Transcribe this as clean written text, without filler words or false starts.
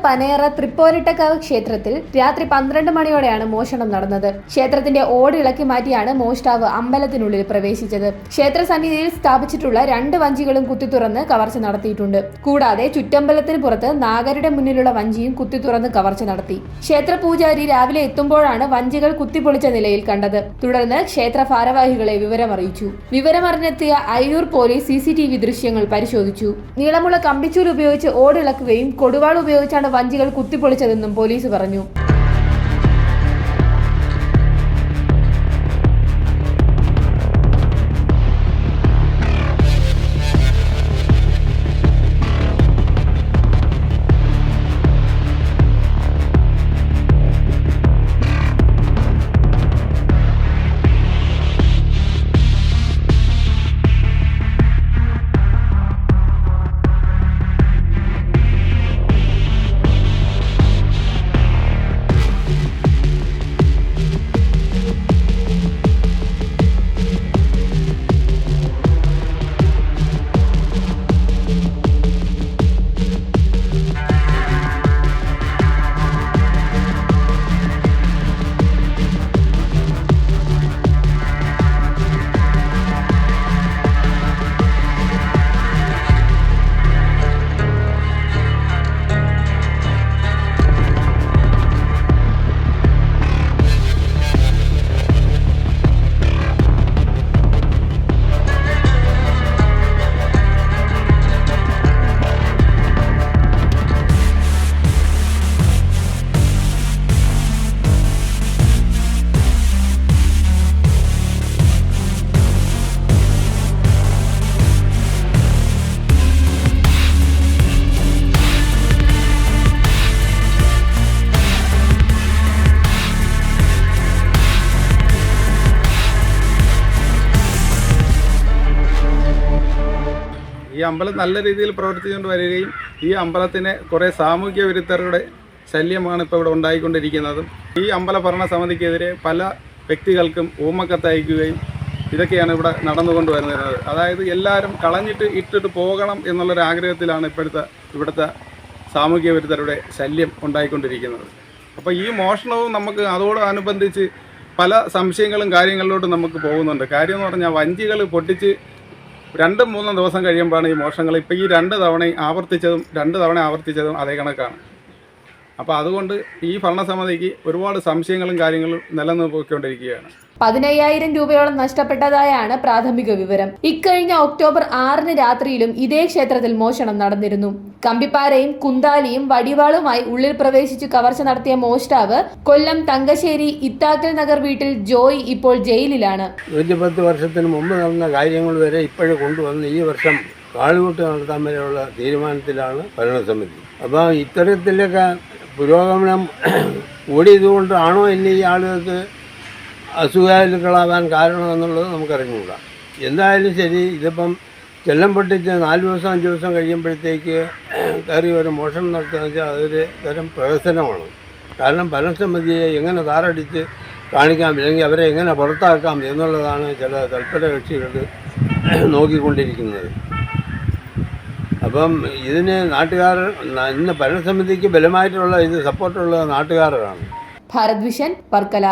പനയറ തൃപ്പോരിട്ടക്കാവ് ക്ഷേത്രത്തിൽ രാത്രി 12 മണിയോടെയാണ് മോഷണം നടന്നത്. ക്ഷേത്രത്തിന്റെ ഓട് ഇളക്കി മാറ്റിയാണ് മോഷ്ടാവ് അമ്പലത്തിനുള്ളിൽ പ്രവേശിച്ചത്. ക്ഷേത്ര സന്നിധിയിൽ സ്ഥാപിച്ചിട്ടുള്ള 2 വഞ്ചികളും കുത്തിത്തുറന്ന് കവർച്ച നടത്തിയിട്ടുണ്ട്. കൂടാതെ ചുറ്റമ്പലത്തിന് പുറത്ത് നാഗരുടെ മുന്നിലുള്ള വഞ്ചിയും കുത്തിത്തുറന്ന് കവർച്ച നടത്തി. ക്ഷേത്ര പൂജാരി രാവിലെ എത്തുമ്പോഴാണ് വഞ്ചികൾ കുത്തിപ്പൊളിച്ച നിലയിൽ കണ്ടത്. തുടർന്ന് ക്ഷേത്ര ഭാരവാഹികളെ വിവരമറിയിച്ചു. വിവരമറിഞ്ഞെത്തിയ അയ്യൂർ പോലീസ് CCTV ദൃശ്യങ്ങൾ പരിശോധിച്ചു. നീളമുള്ള കമ്പിച്ചൂൽ ഉപയോഗിച്ച് ഓടിളക്കുകയും കൊടുവാൾ ഉപയോഗിച്ചാണ് വഞ്ചികൾ കുത്തിപ്പൊളിച്ചതെന്നും പോലീസ് പറഞ്ഞു. ഈ അമ്പലം നല്ല രീതിയിൽ പ്രവർത്തിച്ചുകൊണ്ട് വരികയും ഈ അമ്പലത്തിന് കുറേ സാമൂഹ്യ വിരുദ്ധരുടെ ശല്യമാണ് ഇപ്പോൾ ഇവിടെ ഉണ്ടായിക്കൊണ്ടിരിക്കുന്നതും. ഈ അമ്പല ഭരണസമിതിക്കെതിരെ പല വ്യക്തികൾക്കും ഊമക്കത്തയക്കുകയും ഇതൊക്കെയാണ് ഇവിടെ നടന്നുകൊണ്ട് വരുന്നത്. അതായത് എല്ലാവരും കളഞ്ഞിട്ട് ഇട്ടിട്ട് പോകണം എന്നുള്ളൊരാഗ്രഹത്തിലാണ് ഇവിടുത്തെ സാമൂഹ്യ വിരുദ്ധരുടെ ശല്യം ഉണ്ടായിക്കൊണ്ടിരിക്കുന്നത്. അപ്പോൾ ഈ മോഷണവും നമുക്ക് അതോടനുബന്ധിച്ച് പല സംശയങ്ങളും കാര്യങ്ങളിലോട്ട് നമുക്ക് പോകുന്നുണ്ട്. കാര്യം എന്ന് പറഞ്ഞാൽ വഞ്ചികൾ പൊട്ടിച്ച് 2-3 ദിവസം കഴിയുമ്പോഴാണ് ഈ മോഷണങ്ങൾ. ഇപ്പോൾ ഈ 2 തവണ ആവർത്തിച്ചതും അതേ കണക്കാണ്. അപ്പോൾ അതുകൊണ്ട് ഈ ഭരണസമിതിക്ക് ഒരുപാട് സംശയങ്ങളും കാര്യങ്ങളും നിലനിൽക്കൊണ്ടിരിക്കുകയാണ്. 15,000 രൂപയോളം നഷ്ടപ്പെട്ടതായാണ് പ്രാഥമിക വിവരം. ഇക്കഴിഞ്ഞ ഒക്ടോബർ 6 രാത്രിയിലും ഇതേ ക്ഷേത്രത്തിൽ മോഷണം നടന്നിരുന്നു. കമ്പിപ്പാരയും കുന്താലിയും വടിവാളുമായി ഉള്ളിൽ പ്രവേശിച്ചു കവർച്ച നടത്തിയ മോഷ്ടാവ് കൊല്ലം തങ്കശ്ശേരി ഇത്താക്കൽ നഗർ വീട്ടിൽ ജോയ് ഇപ്പോൾ ജയിലിലാണ്. 110 വർഷത്തിന് മുമ്പ് നടന്ന കാര്യങ്ങൾ വരെ ഇപ്പോഴും കൊണ്ടുവന്ന് ഈ വർഷം കാളുകൂട്ട് നടത്താൻ വരെയുള്ള തീരുമാനത്തിലാണ് ഭരണസമിതി. അപ്പോൾ ഇത്തരത്തിലൊക്കെ പുരോഗമനം ഓടിയതുകൊണ്ടാണോ ഇനി ഈ ആളുകൾക്ക് അസുഖാലുക്കളാവാൻ കാരണമെന്നുള്ളത് നമുക്കറിഞ്ഞുകൂടാ. എന്തായാലും ശരി, ഇതിപ്പം ചെല്ലം പൊട്ടിച്ച് 4 ദിവസം 5 ദിവസം കഴിയുമ്പോഴത്തേക്ക് കയറി ഒരു മോഷണം നടത്തുകയെന്ന് വെച്ചാൽ അതൊരു തരം പ്രഹസനമാണ്. കാരണം ഭരണസമിതിയെ എങ്ങനെ താറടിച്ച് കാണിക്കാം, അല്ലെങ്കിൽ അവരെ എങ്ങനെ പുറത്താക്കാം എന്നുള്ളതാണ് ചില തൽപര കക്ഷികൾ നോക്കിക്കൊണ്ടിരിക്കുന്നത്. അപ്പം ഇതിന് ഇന്ന് ഭരണസമിതിക്ക് ബലമായിട്ടുള്ള സപ്പോർട്ടുള്ള നാട്ടുകാരാണ്. ഭാരത് വിഷൻ, വർക്കല.